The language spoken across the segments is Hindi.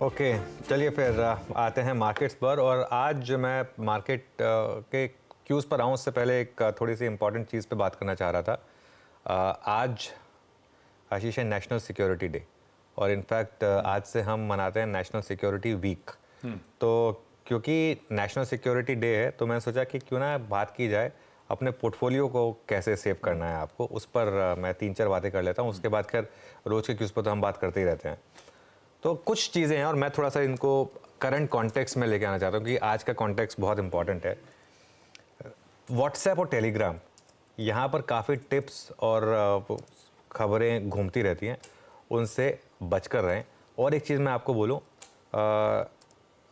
ओके, चलिए फिर आते हैं मार्केट्स पर। और आज मैं मार्केट के क्यूज़ पर आऊँ उससे पहले एक थोड़ी सी इम्पॉर्टेंट चीज़ पे बात करना चाह रहा था। आज आशीष है नेशनल सिक्योरिटी डे, और इनफैक्ट आज से हम मनाते हैं नेशनल सिक्योरिटी वीक। तो क्योंकि नेशनल सिक्योरिटी डे है तो मैंने सोचा कि क्यों ना बात की जाए अपने पोर्टफोलियो को कैसे सेव करना है आपको, उस पर मैं 3-4 बातें कर लेता हूँ। उसके बाद खैर रोज़ के क्यूज़ पर तो हम बात करते ही रहते हैं। तो कुछ चीज़ें हैं और मैं थोड़ा सा इनको करंट कॉन्टेक्स्ट में लेके आना चाहता हूँ कि आज का कॉन्टेक्स्ट बहुत इंपॉर्टेंट है। व्हाट्सएप और टेलीग्राम, यहाँ पर काफ़ी टिप्स और खबरें घूमती रहती हैं, उनसे बचकर रहें। और एक चीज़ मैं आपको बोलूँ,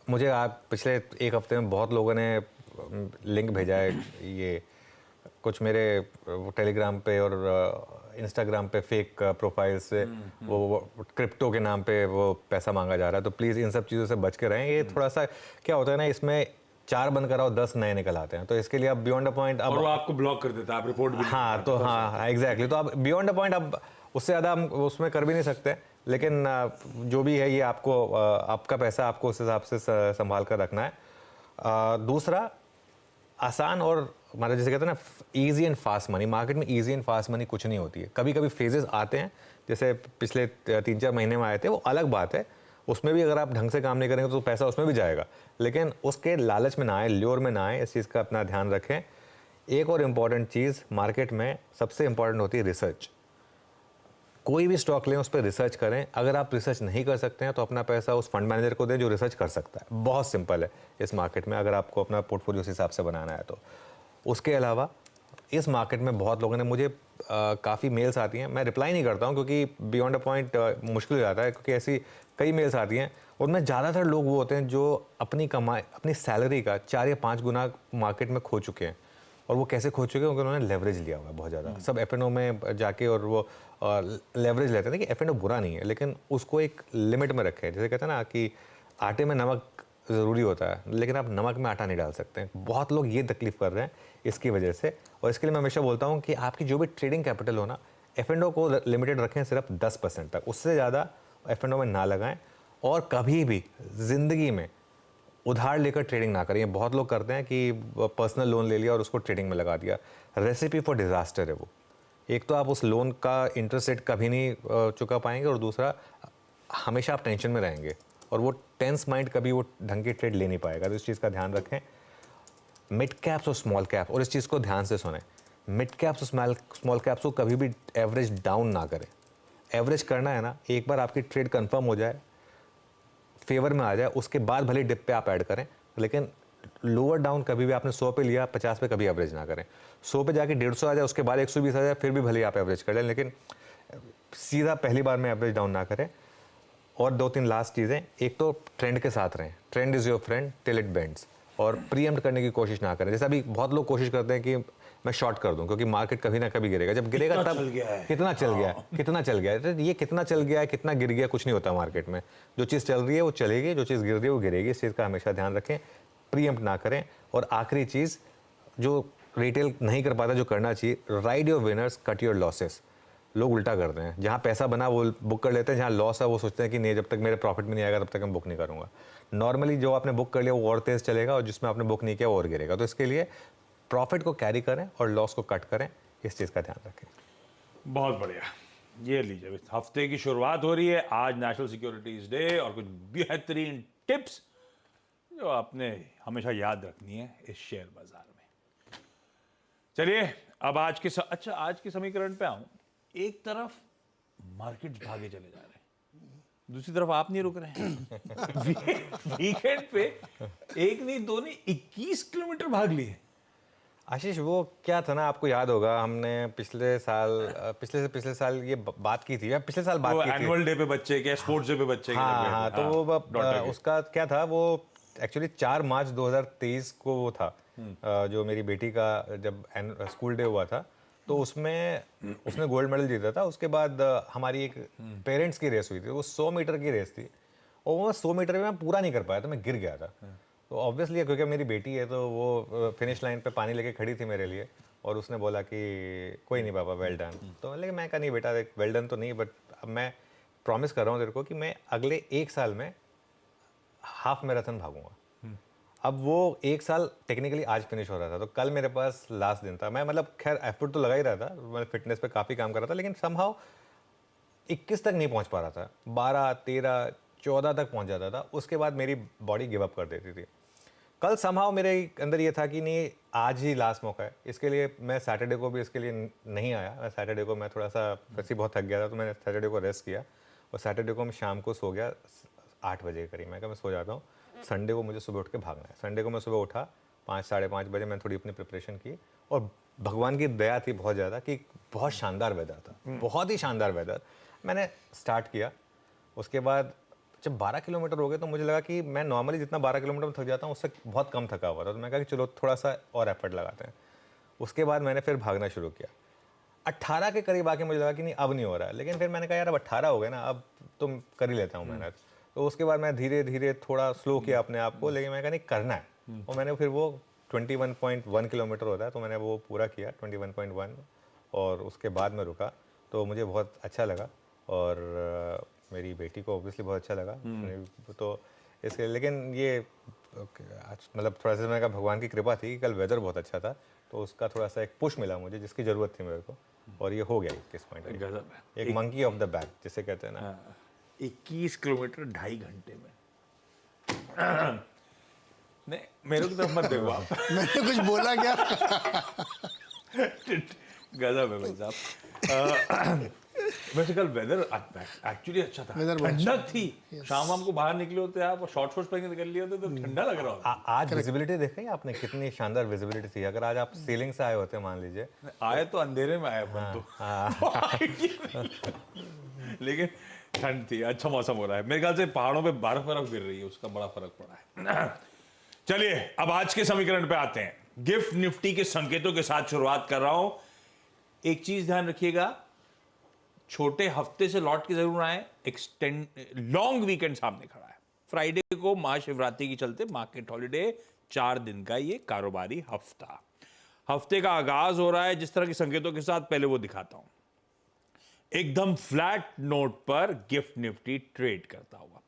मुझे आप पिछले एक हफ्ते में बहुत लोगों ने लिंक भेजा है, ये कुछ मेरे टेलीग्राम पे और इंस्टाग्राम पे फेक प्रोफाइल से वो क्रिप्टो के नाम पे वो पैसा मांगा जा रहा है। तो प्लीज़ इन सब चीज़ों से बच के रहें। ये थोड़ा सा क्या होता है ना, इसमें 4 बंद कराओ 10 नए निकल आते हैं, तो इसके लिए अब बियॉन्ड अ पॉइंट अब और वो आपको ब्लॉक कर देता है, आप रिपोर्ट भी नहीं हाँ, कर तो पाते। हाँ एग्जैक्टली, तो अब बियॉन्ड अ पॉइंट अब उससे ज़्यादा हम उसमें कर भी नहीं सकते। लेकिन जो भी है ये आपको आपका पैसा आपको उस हिसाब से संभाल कर रखना है। दूसरा, आसान और मतलब जैसे कहते हैं ना easy and fast money, market में इजी एंड फास्ट मनी कुछ नहीं होती है। कभी कभी फेजेस आते हैं, जैसे पिछले 3-4 महीने में आए थे, वो अलग बात है। उसमें भी अगर आप ढंग से काम नहीं करेंगे तो पैसा उसमें भी जाएगा, लेकिन उसके लालच में ना आए, ल्योर में ना आए, इस चीज़ का अपना ध्यान रखें। एक और इम्पॉर्टेंट चीज़ मार्केट में सबसे इम्पॉर्टेंट होती है रिसर्च। कोई भी स्टॉक लें उस पर रिसर्च करें। अगर आप रिसर्च नहीं कर सकते हैं तो अपना पैसा उस फंड मैनेजर को दें जो रिसर्च कर सकता है। बहुत सिंपल है इस मार्केट में, अगर आपको अपना पोर्टफोलियो उस हिसाब से बनाना है तो। उसके अलावा इस मार्केट में बहुत लोगों ने मुझे काफ़ी मेल्स आती हैं, मैं रिप्लाई नहीं करता हूं क्योंकि बियॉन्ड अ पॉइंट मुश्किल हो जाता है, क्योंकि ऐसी कई मेल्स आती हैं। उनमें ज़्यादातर लोग वो होते हैं जो अपनी कमाई, अपनी सैलरी का 4 या 5 गुना मार्केट में खो चुके हैं। और वो कैसे खो चुके हैं? क्योंकि उन्होंने लेवरेज लिया हुआ है बहुत ज़्यादा। सब एफ में जाके और वो लेवरेज लेते हैं कि एफ बुरा नहीं है, लेकिन उसको एक लिमिट में रखें। जैसे कहते हैं ना कि आटे में नमक ज़रूरी होता है, लेकिन आप नमक में आटा नहीं डाल सकते हैं। बहुत लोग ये तकलीफ़ कर रहे हैं इसकी वजह से। और इसके लिए मैं हमेशा बोलता हूँ कि आपकी जो भी ट्रेडिंग कैपिटल हो ना, एफ को लिमिटेड रखें सिर्फ 10% तक, उससे ज़्यादा एफ में ना लगाएं। और कभी भी ज़िंदगी में उधार लेकर ट्रेडिंग ना करें। बहुत लोग करते हैं कि पर्सनल लोन ले लिया और उसको ट्रेडिंग में लगा दिया। रेसिपी फॉर डिज़ास्टर है वो। एक तो आप उस लोन का इंटरेस्ट रेट कभी नहीं चुका पाएंगे, और दूसरा हमेशा आप टेंशन में रहेंगे, और वो टेंस माइंड कभी वो ढंग की ट्रेड ले नहीं पाएगा। तो इस चीज़ का ध्यान रखें। मिड कैप्स और स्मॉल कैप, और इस चीज़ को ध्यान से सुने, मिड कैप्स और स्मॉल कैप्स को कभी भी एवरेज डाउन ना करें। एवरेज करना है ना, एक बार आपकी ट्रेड कंफर्म हो जाए, फेवर में आ जाए, उसके बाद भले डिप पे आप ऐड करें, लेकिन लोअर डाउन कभी भी आपने 100 पे लिया, 50 पे कभी एवरेज ना करें। 100 पे जाके 150 आ जाए, उसके बाद 120 आ जाए, फिर भी भले आप एवरेज कर लें, लेकिन सीधा पहली बार में एवरेज डाउन ना करें। और 2-3 लास्ट चीज़ें, एक तो ट्रेंड के साथ रहें, trend is your friend till it bends. और प्रीएम्प्ट करने की कोशिश ना करें। जैसे अभी बहुत लोग कोशिश करते हैं कि मैं शॉर्ट कर दूं क्योंकि मार्केट कभी ना कभी गिरेगा। जब गिरेगा तब कितना चल गया है, कितना चल गया है, तो ये कितना चल गया है, कितना गिर गया, कुछ नहीं होता मार्केट में। जो चीज़ चल रही है वो चलेगी, जो चीज़ गिर रही है वो गिरेगी। इस चीज़ का हमेशा ध्यान रखें, प्रीएम्प्ट ना करें। और आखिरी चीज़ जो रिटेल नहीं कर पाता, जो करना चाहिए, ride your winners cut your losses. लोग उल्टा करते हैं, जहाँ पैसा बना वो बुक कर लेते हैं, जहाँ लॉस है वो सोचते हैं कि नहीं, जब तक मेरे प्रॉफिट में नहीं आएगा तब तक मैं बुक नहीं करूँगा। नॉर्मली जो आपने बुक कर लिया वो और तेज़ चलेगा, और जिसमें आपने बुक नहीं किया वो और गिरेगा। तो इसके लिए प्रॉफिट को कैरी करें और लॉस को कट करें, इस चीज़ का ध्यान रखें। बहुत बढ़िया। ये लीजिए, इस हफ्ते की शुरुआत हो रही है, आज नेशनल सिक्योरिटीज डे, और कुछ बेहतरीन टिप्स जो आपने हमेशा याद रखनी है इस शेयर बाजार में। चलिए अब अच्छा, आज के समीकरण पे आऊं। एक तरफ मार्केट्स भागे चले जा रहे हैं, दूसरी तरफ आप नहीं रुक रहे हैं। वीकेंड पे एक नहीं, दो नहीं, 21 किलोमीटर भाग लिए। आशीष, वो क्या था ना, आपको याद होगा हमने पिछले पिछले साल ये बात की थी, या पिछले साल बात की थी एनुअल डे पे बच्चे के, स्पोर्ट्स डे पे बच्चे के, हाँ जब गए हाँ, थे, तो वो डॉटर के। उसका क्या था, वो एक्चुअली 4 मार्च 2023 को वो था, जो मेरी बेटी का जब स्कूल डे हुआ था, तो उसमें उसने गोल्ड मेडल जीता था। उसके बाद हमारी एक पेरेंट्स की रेस हुई थी, वो 100 मीटर की रेस थी, और वो 100 मीटर में मैं पूरा नहीं कर पाया था, मैं गिर गया था। तो ऑब्वियसली क्योंकि मेरी बेटी है तो वो फिनिश लाइन पे पानी लेके खड़ी थी मेरे लिए, और उसने बोला कि कोई नहीं पापा, वेल डन। तो लेकिन मैं कहा नहीं बेटा, वेल डन तो नहीं, बट अब मैं प्रॉमिस कर रहा हूँ तेरे को कि मैं अगले 1 साल में हाफ मैराथन भागूंगा। अब वो 1 साल टेक्निकली आज फिनिश हो रहा था, तो कल मेरे पास लास्ट दिन था। मैं मतलब खैर एफर्ट तो लगा ही रहा था, मैं फिटनेस पे काफ़ी काम कर रहा था, लेकिन समहाउ 21 तक नहीं पहुंच पा रहा था। 12, 13, 14 तक पहुंच जाता था, उसके बाद मेरी बॉडी गिव अप कर देती थी। कल समहाउ मेरे अंदर ये था कि नहीं, आज ही लास्ट मौका है। इसके लिए मैं सैटरडे को भी इसके लिए नहीं आया। मैं सैटरडे को मैं थोड़ा सा वैसे बहुत थक गया था, तो मैंने सैटरडे को रेस्ट किया, और सैटरडे को मैं शाम को सो गया 8 बजे के करीब। मैं कहा मैं सो जाता हूँ, संडे को मुझे सुबह उठ के भागना है। संडे को मैं सुबह उठा 5, साढ़े 5 बजे, मैं थोड़ी अपनी प्रिपरेशन की, और भगवान की दया थी बहुत ज़्यादा कि बहुत शानदार वेदर था, बहुत ही शानदार वेदर। मैंने स्टार्ट किया, उसके बाद जब 12 किलोमीटर हो गए तो मुझे लगा कि मैं नॉर्मली जितना 12 किलोमीटर में थक जाता हूँ उससे बहुत कम थका हुआ था, तो मैं कहा कि चलो थोड़ा सा और एफर्ट लगाते हैं। उसके बाद मैंने फिर भागना शुरू किया। 18 के करीब आके मुझे लगा कि नहीं अब नहीं हो रहा है, लेकिन फिर मैंने कहा यार अब 18 हो गए ना, अब तो कर ही लेता हूँ मेहनत। तो उसके बाद मैं धीरे धीरे थोड़ा स्लो किया अपने आप को, लेकिन मैं कहा नहीं करना है, और मैंने फिर वो 21.1 किलोमीटर होता है, तो मैंने वो पूरा किया 21.1, और उसके बाद मैं रुका। तो मुझे बहुत अच्छा लगा, और मेरी बेटी को ऑब्वियसली बहुत अच्छा लगा, तो इसके, लेकिन ये मतलब थोड़ा सा मैंने कहा भगवान की कृपा थी कि कल वेदर बहुत अच्छा था, तो उसका थोड़ा सा एक पुश मिला मुझे, जिसकी ज़रूरत थी मेरे को, और ये हो गया इस पॉइंट। गजब है। एक मंकी ऑफ द बैक जिसे कहते हैं ना। 21 किलोमीटर 2.5 घंटे में। नहीं, मेरे की तरफ मत देखो आप। मैंने कुछ बोला क्या? गजब है भाई साहब। वैसे कल वेदर एक्चुअली अच्छा था, Weather बहुत ठंडक थी। शाम वाम को बाहर निकले होते आप और शॉर्ट शॉर्ट्स पहन के निकल लिए होते तो ठंडा लग रहा होता। आज विजिबिलिटी देखी आपने, कितनी शानदार विजिबिलिटी थी। अगर आज आप सीलिंग से आए होते मान लीजिए, आए तो अंधेरे में आए अपन तो। लेकिन ठंड थी, अच्छा मौसम हो रहा है। मेरे ख्याल से पहाड़ों पे बर्फ गिर रही है, उसका बड़ा फर्क पड़ा है। चलिए अब आज के समीकरण पे आते हैं। गिफ्ट निफ्टी के संकेतों के साथ शुरुआत कर रहा हूं। एक चीज ध्यान रखिएगा, छोटे हफ्ते से लौट के जरूर आए। एक्सटेंड लॉन्ग वीकेंड सामने खड़ा है। फ्राइडे को महाशिवरात्रि के चलते मार्केट हॉलिडे, 4 दिन का ये कारोबारी हफ्ता। हफ्ते का आगाज हो रहा है जिस तरह के संकेतों के साथ, पहले वो दिखाता हूं। एकदम फ्लैट नोट पर गिफ्ट निफ्टी ट्रेड करता हुआ।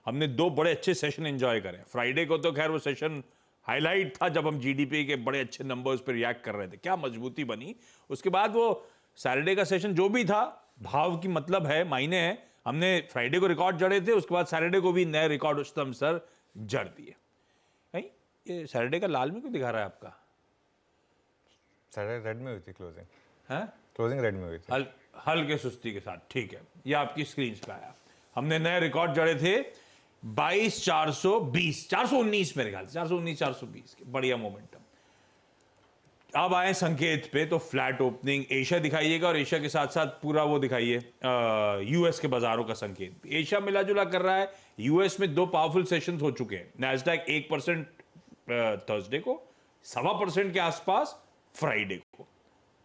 हमने 2 बड़े अच्छे सेशन एंजॉय करे। फ्राइडे को तो खैर वो सेशन हाईलाइट था, जब हम जीडीपी के बड़े अच्छे नंबर्स पर रिएक्ट कर रहे थे, क्या मजबूती बनी। उसके बाद वो सैटरडे का सेशन जो भी था, भाव की मतलब है, मायने है। हमने फ्राइडे को रिकॉर्ड जड़े थे, उसके बाद सैटरडे को भी नए रिकॉर्ड उच्चतम स्तर जड़ दिए। नहीं, ये सैटरडे का लाल में क्यों दिखा रहा है आपका? सैटरडे रेड में हुई थी क्लोजिंग, है क्लोजिंग रेड में हुई थी। हल्के सुस्ती के साथ, ठीक है। ये आपकी स्क्रीन पे आया। हमने नए रिकॉर्ड जड़े थे 22,420, 419 मेरे ख्याल से, 419, 420 के, बढ़िया मोमेंटम। अब आए संकेत पे, तो फ्लैट ओपनिंग एशिया दिखाइएगा, और एशिया के साथ साथ पूरा वो दिखाइए यूएस के बाजारों का संकेत भी। एशिया मिला जुला कर रहा है। यूएस में 2 पावरफुल सेशंस हो चुके हैं। नैस्डैक 1% थर्सडे को, 1.25% के आसपास फ्राइडे को,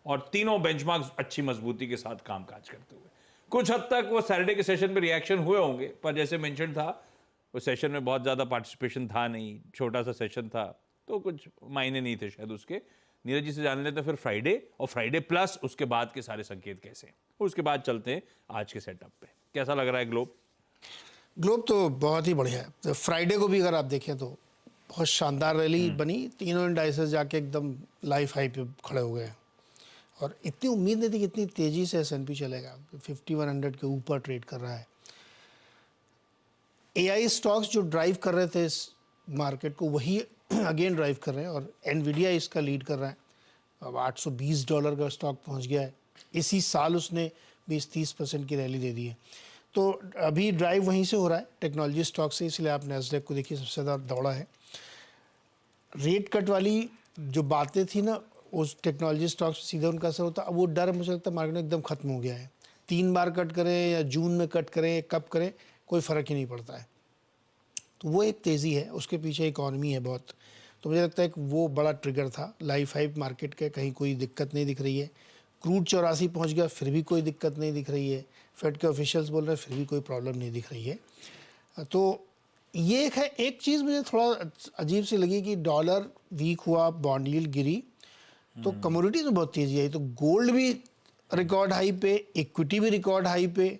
और तीनों बेंचमार्क्स अच्छी मजबूती के साथ कामकाज करते हुए। कुछ हद तक वो सैटरडे के सेशन में रिएक्शन हुए होंगे, पर जैसे मेंशन था, वो सेशन में बहुत ज़्यादा पार्टिसिपेशन था नहीं, छोटा सा सेशन था, तो कुछ मायने नहीं थे शायद उसके। नीरज जी से जान लेते फिर फ्राइडे और फ्राइडे प्लस उसके बाद के सारे संकेत कैसे हैं, और उसके बाद चलते हैं आज के सेटअप पे। कैसा लग रहा है ग्लोब? ग्लोब तो बहुत ही बढ़िया है। तो फ्राइडे को भी अगर आप देखें तो बहुत शानदार रैली बनी। तीनों इंडाइसेस जाके एकदम लाइफ हाई पे खड़े हो गए, और इतनी उम्मीद नहीं थी कि इतनी तेज़ी से S&P चलेगा। 5100 के ऊपर ट्रेड कर रहा है। AI स्टॉक्स जो ड्राइव कर रहे थे इस मार्केट को, वही अगेन ड्राइव कर रहे हैं, और एनवीडिया इसका लीड कर रहा है। अब $820 का स्टॉक पहुंच गया है। इसी साल उसने 20-30% की रैली दे दी है। तो अभी ड्राइव वहीं से हो रहा है, टेक्नोलॉजी स्टॉक से, इसलिए आप नैस्डैक को देखिए सबसे ज़्यादा दौड़ा है। रेट कट वाली जो बातें थी ना, उस टेक्नोलॉजी स्टॉक से सीधा उनका असर होता, अब वो डर मुझे लगता है मार्केट में एकदम ख़त्म हो गया है। 3 बार कट करें या जून में कट करें, कब करें, कोई फ़र्क ही नहीं पड़ता है। तो वो एक तेज़ी है, उसके पीछे इकॉनमी है बहुत। तो मुझे लगता है कि वो बड़ा ट्रिगर था। लाइफ हाई मार्केट के, कहीं कोई दिक्कत नहीं दिख रही है। क्रूड 84 पहुंच गया, फिर भी कोई दिक्कत नहीं दिख रही है। फेड के ऑफिशियल्स बोल रहे हैं, फिर भी कोई प्रॉब्लम नहीं दिख रही है। तो ये एक है। एक चीज़ मुझे थोड़ा अजीब सी लगी कि डॉलर वीक हुआ, बॉन्ड यील्ड गिरी, तो कमोडिटीज में बहुत तेज़ी आई। तो गोल्ड भी रिकॉर्ड हाई पे, इक्विटी भी रिकॉर्ड हाई पे,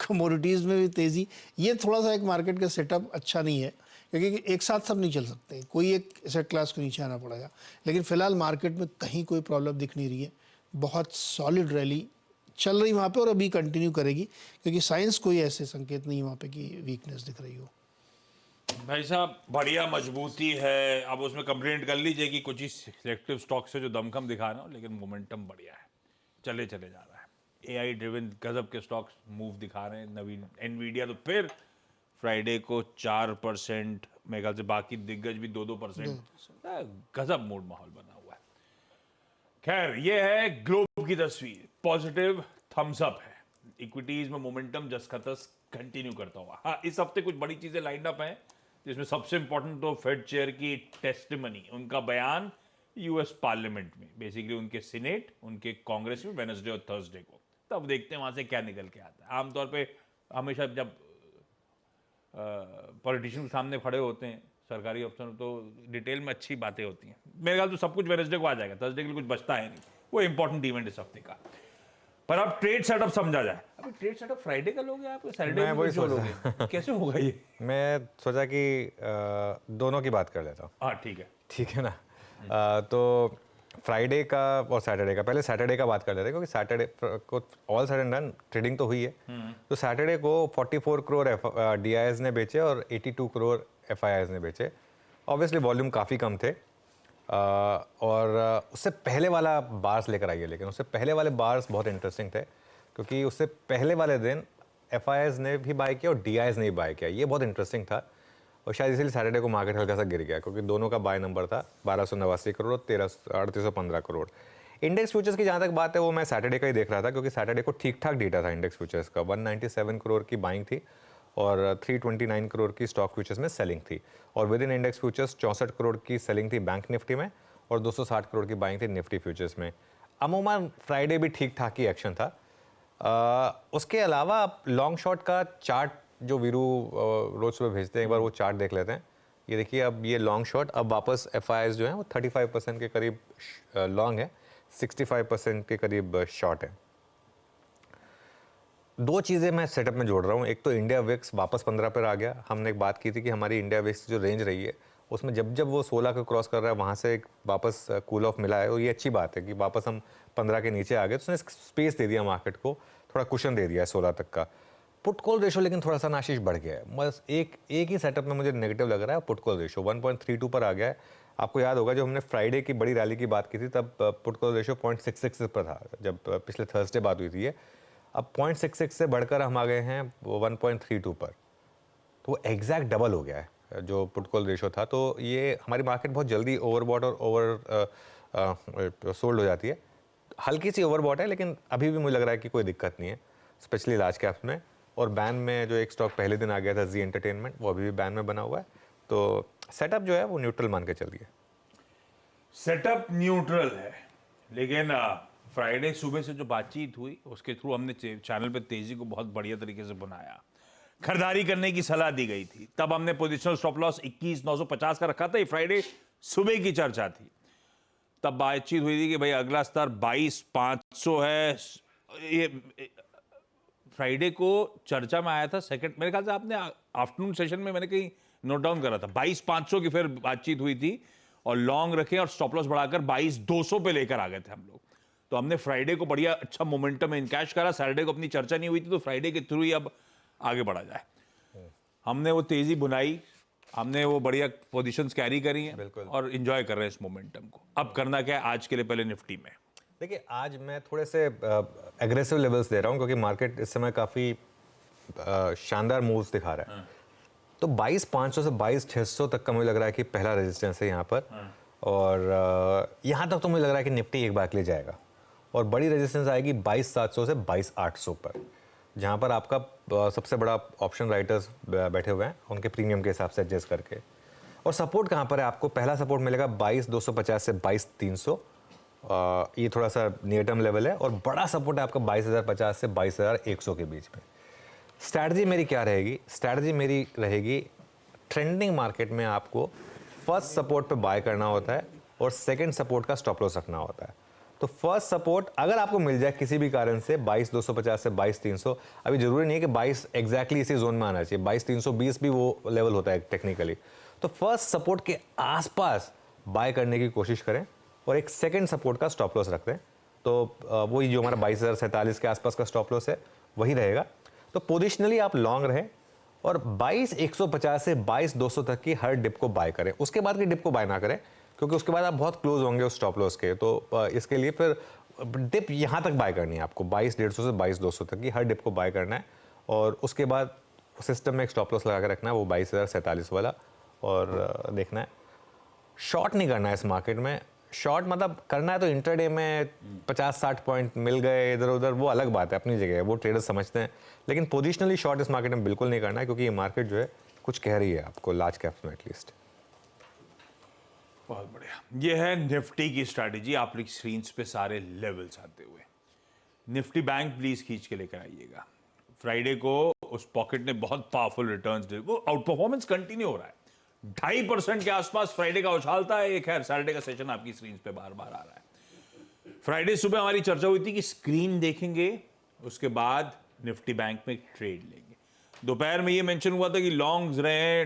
कमोडिटीज़ में भी तेज़ी, ये थोड़ा सा एक मार्केट का सेटअप अच्छा नहीं है, क्योंकि एक साथ सब नहीं चल सकते, कोई एक एसेट क्लास को नीचे आना पड़ेगा। लेकिन फिलहाल मार्केट में कहीं कोई प्रॉब्लम दिख नहीं रही है, बहुत सॉलिड रैली चल रही वहाँ पे और अभी कंटिन्यू करेगी, क्योंकि साइंस कोई ऐसे संकेत नहीं है वहाँ पे कि वीकनेस दिख रही हो। भाई साहब बढ़िया मजबूती है, अब उसमें कंप्लेंट कर लीजिए कि कुछ ही सिलेक्टिव स्टॉक से जो दमखम दिखा रहा हूँ, लेकिन मोमेंटम बढ़िया है, चले चले जा रहा है। एआई ड्रिवन गजब के स्टॉक्स मूव दिखा रहे हैं। नवीन एनवीडिया तो फिर फ्राइडे को 4%, मेरे ख्याल से बाकी दिग्गज भी 2-2%, गजब मूड माहौल बना हुआ है। खैर ये है ग्लोब की तस्वीर, पॉजिटिव थम्स अप है, इक्विटीज में मोमेंटम जसखतस कंटिन्यू करता हुआ। हाँ, इस हफ्ते कुछ बड़ी चीजें लाइंड अप हैं, जिसमें सबसे इंपॉर्टेंट तो फेड चेयर की टेस्टिमनी, उनका बयान यूएस पार्लियामेंट में, बेसिकली उनके सीनेट, उनके कांग्रेस में वेडनेसडे और थर्सडे को। तब देखते हैं वहां से क्या निकल के आता है। आमतौर पे हमेशा जब पॉलिटिशियन के सामने खड़े होते हैं सरकारी अफसर, तो डिटेल में अच्छी बातें होती हैं। मेरे ख्याल तो सब कुछ वेडनेसडे को आ जाएगा, थर्सडे के लिए कुछ बचता है नहीं, वो इंपॉर्टेंट इवेंट इस हफ्ते का। पर अब ट्रेड सेटअप समझा जाए। अभी ट्रेड सेटअप फ्राइडे का लोगे आप, सैटरडे मैं वही सोच लोगे? कैसे होगा ये? मैं सोचा कि दोनों की बात कर लेता हूँ। हाँ ठीक है, ठीक है ना। तो फ्राइडे का और सैटरडे का, पहले सैटरडे का बात कर लेते हैं, क्योंकि सैटरडे को all said and done trading तो हुई है। तो सैटरडे को 44 करोड़ डीआईएस ने बेचे और 82 करोड़ एफआईआईस ने बेचे। ऑब्वियसली वॉल्यूम काफ़ी कम थे, और उससे पहले वाला बार्स लेकर आइए, लेकिन उससे पहले वाले बार्स बहुत इंटरेस्टिंग थे, क्योंकि उससे पहले वाले दिन एफआईआईस ने भी बाय किया और डीआईएस ने भी बाय किया। ये बहुत इंटरेस्टिंग था, और शायद इसीलिए सैटरडे को मार्केट हल्का सा गिर गया, क्योंकि दोनों का बाय नंबर था 1289 करोड़ और 3815 करोड़। इंडेक्स फ्यूचर्स की जहाँ तक बात है, वो मैं सैटरडे का ही देख रहा था, क्योंकि सैटरडे को ठीक ठाक डेटा था इंडेक्स फ्यूचर्स का। 197 करोड़ की बाइंग थी और 329 करोड़ की स्टॉक फ्यूचर्स में सेलिंग थी, और with in index futures 64 crore की सेलिंग थी बैंक निफ्टी में और 260 करोड़ की बाइंग थी निफ्टी फ्यूचर्स में। अमूमन फ्राइडे भी ठीक ठाक ही एक्शन था। उसके अलावा लॉन्ग शॉट का चार्ट जो वीरू रोज सुबह भेजते हैं, एक बार वो चार्ट देख लेते हैं। ये देखिए, अब ये लॉन्ग शॉट अब वापस एफआईआईस जो है वो 35% के करीब लॉन्ग है, 65% के करीब शॉर्ट है। दो चीज़ें मैं सेटअप में जोड़ रहा हूँ। एक तो इंडिया विक्स वापस 15 पर आ गया। हमने एक बात की थी कि हमारी इंडिया विक्स जो रेंज रही है, उसमें जब जब वो 16 को क्रॉस कर रहा है, वहाँ से एक वापस कूल ऑफ मिला है, और ये अच्छी बात है कि वापस हम 15 के नीचे आ गए। तो उसने स्पेस दे दिया मार्केट को, थोड़ा कुशन दे दिया है 16 तक का। पुट कॉल रेशो लेकिन थोड़ा सा नाशिश बढ़ गया है। बस एक ही सेटअप में मुझे नेगेटिव लग रहा है। पुट कॉल रेशो 1.32 पर आ गया है। आपको याद होगा, जब हमने फ्राइडे की बड़ी रैली की बात की थी, तब पुट कॉल रेशो 0.66 पर था, जब पिछले थर्सडे बात हुई थी ये। अब 0.66 से बढ़कर हम आ गए हैं 1.32 पर, तो वो एग्जैक्ट डबल हो गया है जो पुट कॉल रेशो था। तो ये हमारी मार्केट बहुत जल्दी ओवरबॉट और ओवर सोल्ड हो जाती है। हल्की सी ओवरबॉट है, लेकिन अभी भी मुझे लग रहा है कि कोई दिक्कत नहीं है, स्पेशली लार्ज कैप्स में। और बैन में जो एक स्टॉक पहले दिन आ गया था, जी एंटरटेनमेंट, वो अभी भी बैन में बना हुआ है। तो सेटअप जो है वो न्यूट्रल मान के चलिए। सेटअप न्यूट्रल है, लेकिन फ्राइडे सुबह से जो बातचीत हुई, उसके थ्रू हमने चैनल पे तेजी को बहुत बढ़िया तरीके से बनाया। खरीदारी करने की सलाह दी गई थी, तब हमने पोजिशनल स्टॉप लॉस 21,950 का रखा था। ये फ्राइडे सुबह की चर्चा थी, तब बातचीत हुई थी कि भाई अगला स्तर 22,500 है। ये फ्राइडे को चर्चा में आया था सेकंड, मेरे ख्याल से आपने आफ्टरनून सेशन में मैंने कहीं नोट डाउन करा था, 22,500 की फिर बातचीत हुई थी, और लॉन्ग रखे और स्टॉप लॉस बढ़ाकर 22,200 पे लेकर आ गए थे हम लोग। तो हमने फ्राइडे को बढ़िया अच्छा मोमेंटम में इनकैश करा। सैटरडे को अपनी चर्चा नहीं हुई थी, तो फ्राइडे के थ्रू ही अब आगे बढ़ा जाए। हमने वो तेजी बुनाई, हमने वो बढ़िया पोजीशंस कैरी करी हैं और एंजॉय कर रहे हैं इस मोमेंटम को। अब करना क्या है आज के लिए, पहले निफ्टी में देखिए, आज मैं थोड़े से एग्रेसिव लेवल्स दे रहा हूँ, क्योंकि मार्केट इस समय काफ़ी शानदार मूव्स दिखा रहा है। तो 22,500 से 22,600 तक का मुझे लग रहा है कि पहला रेजिस्टेंस है यहाँ पर, और यहाँ तक तो मुझे लग रहा है कि निफ्टी एक बार के लिए जाएगा, और बड़ी रेजिस्टेंस आएगी 22,700 से 22,800 पर, जहाँ पर आपका सबसे बड़ा ऑप्शन राइटर्स बैठे हुए हैं, उनके प्रीमियम के हिसाब से एडजस्ट करके। और सपोर्ट कहाँ पर है, आपको पहला सपोर्ट मिलेगा 22,250 से 22,300, ये थोड़ा सा नियर टर्म लेवल है, और बड़ा सपोर्ट है आपका 22,050 से 22,100 के बीच में। स्ट्रैटेजी मेरी क्या रहेगी? स्ट्रैटेजी मेरी रहेगी, ट्रेंडिंग मार्केट में आपको फर्स्ट सपोर्ट पे बाय करना होता है और सेकंड सपोर्ट का स्टॉप लॉस रखना होता है। तो फर्स्ट सपोर्ट अगर आपको मिल जाए किसी भी कारण से 22,250 से 22,300, अभी जरूरी नहीं है कि 22 एग्जैक्टली इसी जोन में आना चाहिए, 22,320 भी वो लेवल होता है टेक्निकली। तो फर्स्ट सपोर्ट के आसपास बाय करने की कोशिश करें और एक सेकंड सपोर्ट का स्टॉप लॉस रख दें। तो वही जो हमारा 22,047 के आसपास का स्टॉप लॉस है वही रहेगा। तो पोजिशनली आप लॉन्ग रहें और 22,150 से 22,200 तक की हर डिप को बाय करें। उसके बाद की डिप को बाय ना करें क्योंकि उसके बाद आप बहुत क्लोज होंगे उस स्टॉप लॉस के। तो इसके लिए फिर डिप यहाँ तक बाय करनी है आपको, 22,150 से 22,200 तक की हर डिप को बाय करना है और उसके बाद सिस्टम में एक स्टॉप लॉस लगा के रखना है, वो 22,047 वाला, और देखना है। शॉर्ट नहीं करना है इस मार्केट में। शॉर्ट मतलब करना है तो इंटरडे में 50-60 पॉइंट मिल गए इधर उधर, वो अलग बात है, अपनी जगह है, वो ट्रेडर्स समझते हैं। लेकिन पोजिशनली शॉर्ट इस मार्केट में बिल्कुल नहीं करना है क्योंकि ये मार्केट जो है कुछ कह रही है आपको, लार्ज कैप्स में एटलीस्ट। बहुत बढ़िया। ये है निफ्टी की स्ट्रैटेजी, आपकी स्क्रीन पे सारे लेवल्स आते हुए। निफ्टी बैंक प्लीज खींच के लेकर आइएगा। फ्राइडे को उस पॉकेट ने बहुत पावरफुल रिटर्न्स दे, वो आउट परफॉर्मेंस कंटिन्यू हो रहा है, 2.5% के आसपास फ्राइडे का उछालता है। एक है सैटरडे का सेशन आपकी स्क्रीन पे बार बार आ रहा है। फ्राइडे सुबह हमारी चर्चा हुई थी कि स्क्रीन देखेंगे, उसके बाद निफ्टी बैंक में ट्रेड लेंगे। दोपहर में ये मेंशन हुआ था कि लॉन्ग्स रहे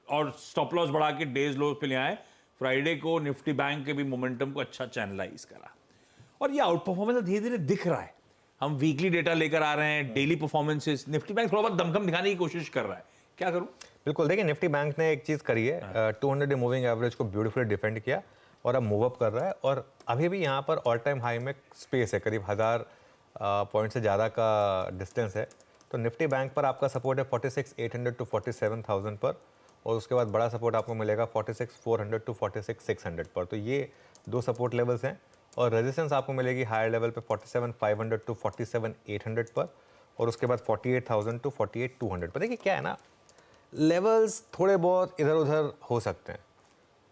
और स्टॉप लॉस बढ़ा के डेज लो पे ले आए। फ्राइडे को निफ्टी बैंक के भी मोमेंटम को अच्छा चैनलाइज करा और ये आउट परफॉर्मेंस धीरे धीरे दिख रहा है। हम वीकली डेटा लेकर आ रहे हैं, डेली परफॉर्मेंसेस, निफ्टी बैंक थोड़ा बहुत दमखम दिखाने की कोशिश कर रहा है। क्या करूं? बिल्कुल, देखिए निफ्टी बैंक ने एक चीज करी है, 200 डे मूविंग एवरेज को ब्यूटीफुली डिफेंड किया और अब मूव अप कर रहा है और अभी भी यहाँ पर ऑल टाइम हाई में स्पेस है, करीब 1000 पॉइंट से ज़्यादा का डिस्टेंस है। तो निफ्टी बैंक पर आपका सपोर्ट है 46,800 टू 47,000 पर और उसके बाद बड़ा सपोर्ट आपको मिलेगा 46,400 टू 46,600 पर। तो ये दो सपोर्ट लेवल्स हैं और रेजिस्टेंस आपको मिलेगी हायर लेवल पे 47,500 टू 47,800 पर और उसके बाद 48,000 टू 48,200 पर। देखिए क्या है ना, लेवल्स थोड़े बहुत इधर उधर हो सकते हैं,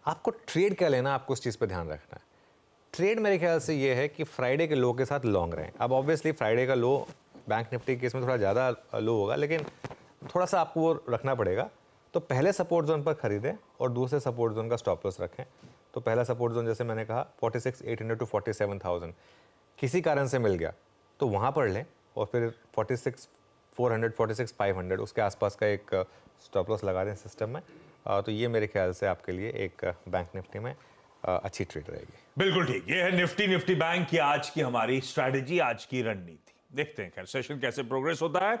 आपको ट्रेड क्या लेना, आपको उस चीज़ पे ध्यान रखना है। ट्रेड मेरे ख्याल से ये है कि फ्राइडे के लो के साथ लॉन्ग रहें। अब ऑब्वियसली फ्राइडे का लो बैंक निफ्टी के केस में थोड़ा ज़्यादा लो होगा, लेकिन थोड़ा सा आपको वो रखना पड़ेगा। तो पहले सपोर्ट जोन पर खरीदें और दूसरे सपोर्ट जोन का स्टॉप लॉस रखें। तो पहला सपोर्ट जोन जैसे मैंने कहा 46,800 टू 47,000, किसी कारण से मिल गया तो वहाँ पर लें और फिर 46,400 46,500 उसके आसपास का एक स्टॉप लॉस लगा दें सिस्टम में। तो ये मेरे ख्याल से आपके लिए एक बैंक निफ्टी में अच्छी ट्रेड रहेगी। बिल्कुल ठीक। ये है निफ्टी बैंक की आज की हमारी स्ट्रैटेजी, आज की रणनीति। देखते हैं खैर सेशन कैसे प्रोग्रेस होता है।